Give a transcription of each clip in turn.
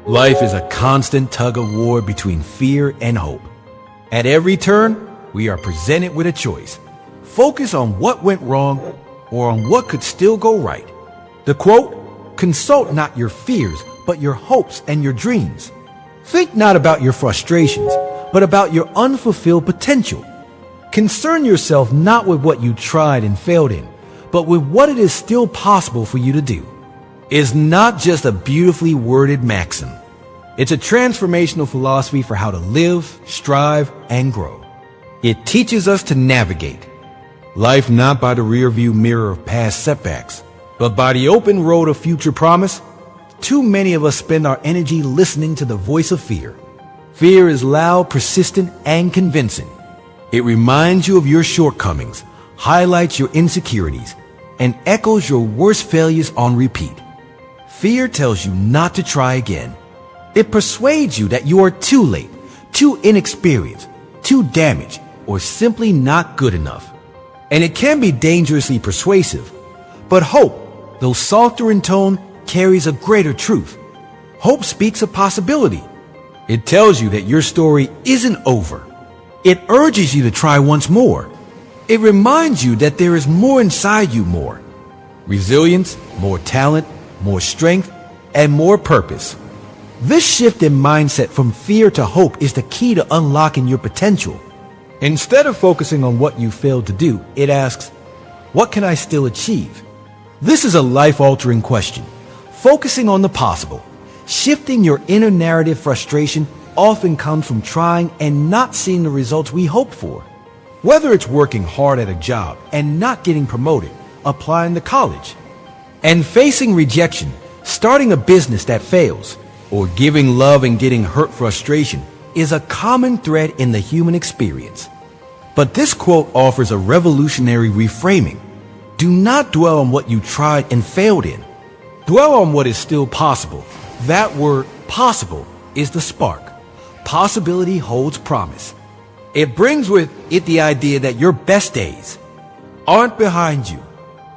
Life is a constant tug-of-war between fear and hope. At every turn, we are presented with a choice. Focus on what went wrong or on what could still go right. The quote, "Consult not your fears, but your hopes and your dreams." Think not about your frustrations, but about your unfulfilled potential. Concern yourself not with what you tried and failed in, but with what it is still possible for you to do. It's not just a beautifully worded maxim. It's a transformational philosophy for how to live, strive, and grow. It teaches us to navigate life not by the rearview mirror of past setbacks, but by the open road of future promise. Too many of us spend our energy listening to the voice of fear. Fear is loud, persistent, and convincing. It reminds you of your shortcomings, highlights your insecurities, and echoes your worst failures on repeat. Fear tells you not to try again. It persuades you that you are too late, too inexperienced, too damaged, or simply not good enough. And it can be dangerously persuasive. But hope, though softer in tone, carries a greater truth. Hope speaks of possibility. It tells you that your story isn't over. It urges you to try once more. It reminds you that there is more inside you, more resilience, more talent, more strength, and more purpose. This shift in mindset from fear to hope is the key to unlocking your potential. Instead of focusing on what you failed to do, it asks, what can I still achieve? This is a life-altering question. Focusing on the possible, shifting your inner narrative. Frustration often comes from trying and not seeing the results we hoped for. Whether it's working hard at a job and not getting promoted, applying to college, and facing rejection, starting a business that fails, or giving love and getting hurt. Frustration is a common thread in the human experience. But this quote offers a revolutionary reframing. Do not dwell on what you tried and failed in. Dwell on what is still possible. That word, possible, is the spark. Possibility holds promise. It brings with it the idea that your best days aren't behind you.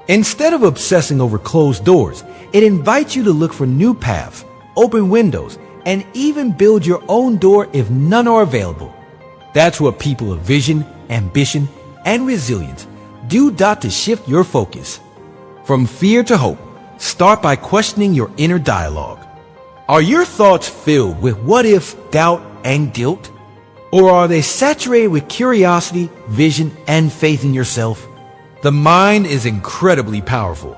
Instead of obsessing over closed doors, it invites you to look for new paths, open windows, and even build your own door if none are available. That's what people of vision, ambition, and resilience do. To shift your focus from fear to hope, start by questioning your inner dialogue. Are your thoughts filled with what if, doubt, and guilt? Or are they saturated with curiosity, vision, and faith in yourself? The mind is incredibly powerful.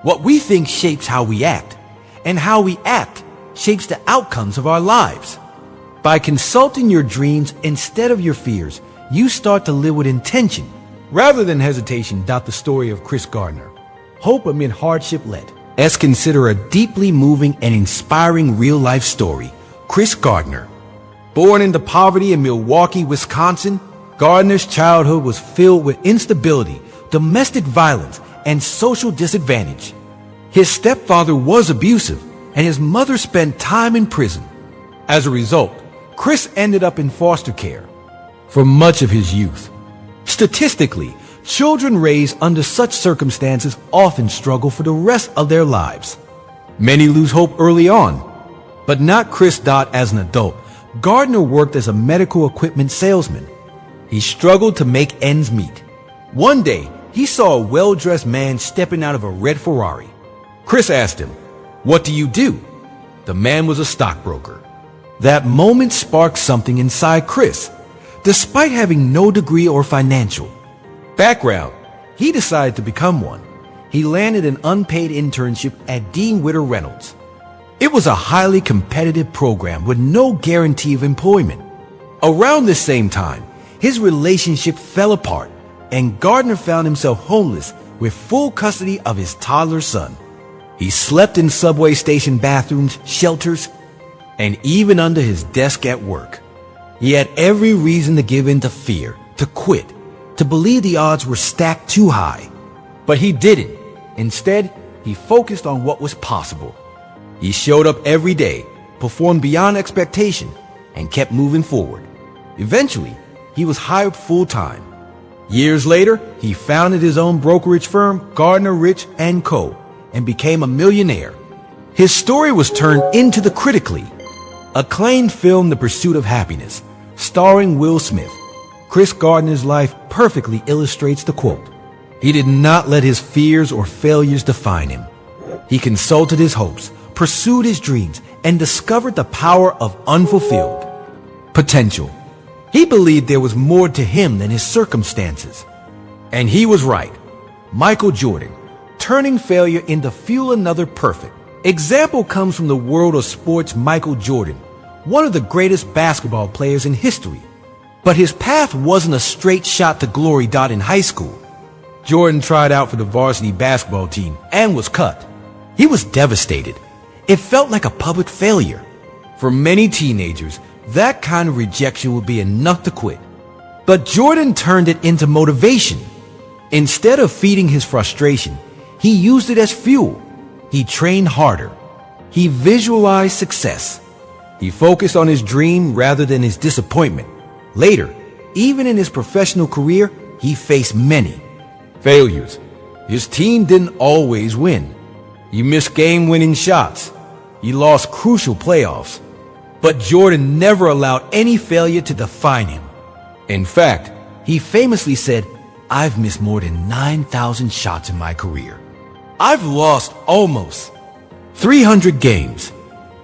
What we think shapes how we act, and how we act shapes the outcomes of our lives. By consulting your dreams instead of your fears, you start to live with intention rather than hesitation. The story of Chris Gardner, Hope Amid Hardship. Let's consider a deeply moving and inspiring real-life story. Chris Gardner. Born into poverty in Milwaukee, Wisconsin, Gardner's childhood was filled with instability, domestic violence, and social disadvantage. His stepfather was abusive, and his mother spent time in prison. As a result, Chris ended up in foster care for much of his youth. Statistically, children raised under such circumstances often struggle for the rest of their lives. Many lose hope early on, but not Chris. As an adult, Gardner worked as a medical equipment salesman. He struggled to make ends meet. One day, he saw a well-dressed man stepping out of a red Ferrari. Chris asked him, "What do you do?" The man was a stockbroker. That moment sparked something inside Chris. Despite having no degree or financial background, he decided to become one. He landed an unpaid internship at Dean Witter Reynolds. It was a highly competitive program with no guarantee of employment. Around the same time, his relationship fell apart, and Gardner found himself homeless with full custody of his toddler son. He slept in subway station bathrooms, shelters, and even under his desk at work. He had every reason to give in to fear, to quit, to believe the odds were stacked too high. But he didn't. Instead, he focused on what was possible. He showed up every day, performed beyond expectation, and kept moving forward. Eventually, he was hired full-time. Years later, he founded his own brokerage firm, Gardner Rich & Co., and became a millionaire. His story was turned into the critically Acclaimed film The Pursuit of Happiness, starring Will Smith, Chris Gardner's life perfectly illustrates the quote. He did not let his fears or failures define him. He consulted his hopes, pursued his dreams, and discovered the power of unfulfilled potential. He believed there was more to him than his circumstances. And he was right. Michael Jordan, turning failure into fuel another perfect. Example comes from the world of sports. Michael Jordan, one of the greatest basketball players in history. But his path wasn't a straight shot to glory. In high school, Jordan tried out for the varsity basketball team and was cut. He was devastated. It felt like a public failure. For many teenagers, that kind of rejection would be enough to quit. But Jordan turned it into motivation. Instead of feeding his frustration, he used it as fuel. He trained harder. He visualized success. He focused on his dream rather than his disappointment. Later, even in his professional career, he faced many failures. His team didn't always win. He missed game-winning shots. He lost crucial playoffs. But Jordan never allowed any failure to define him. In fact, he famously said, "I've missed more than 9,000 shots in my career. I've lost almost 300 games.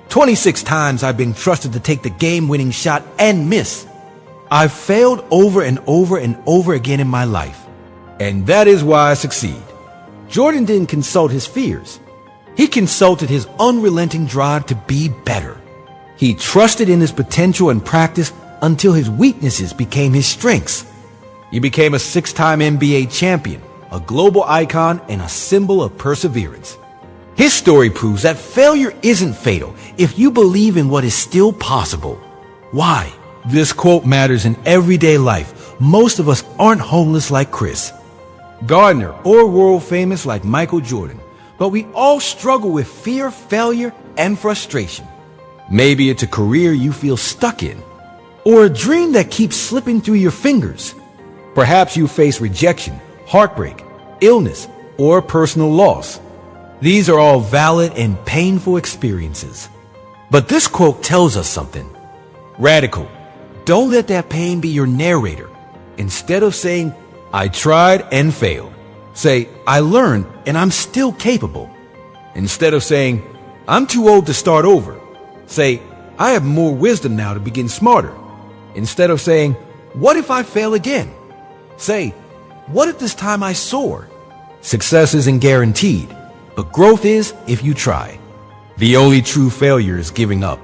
26 times I've been trusted to take the game-winning shot and miss. I've failed over and over and over again in my life. And that is why I succeed." Jordan didn't consult his fears. He consulted his unrelenting drive to be better. He trusted in his potential and practiced until his weaknesses became his strengths. He became a 6-time NBA champion, a global icon, and a symbol of perseverance. His story proves that failure isn't fatal if you believe in what is still possible. Why? This quote matters in everyday life. Most of us aren't homeless like Chris Gardner or world famous like Michael Jordan, but we all struggle with fear, failure, and frustration. Maybe it's a career you feel stuck in, or a dream that keeps slipping through your fingers. Perhaps you face rejection, heartbreak, illness, or personal loss. These are all valid and painful experiences. But this quote tells us something radical. Don't let that pain be your narrator. Instead of saying, "I tried and failed," say, "I learned and I'm still capable." Instead of saying, "I'm too old to start over," say, "I have more wisdom now to begin smarter." Instead of saying, "What if I fail again?" say, "What if this time I soar?" Success isn't guaranteed, but growth is if you try. The only true failure is giving up.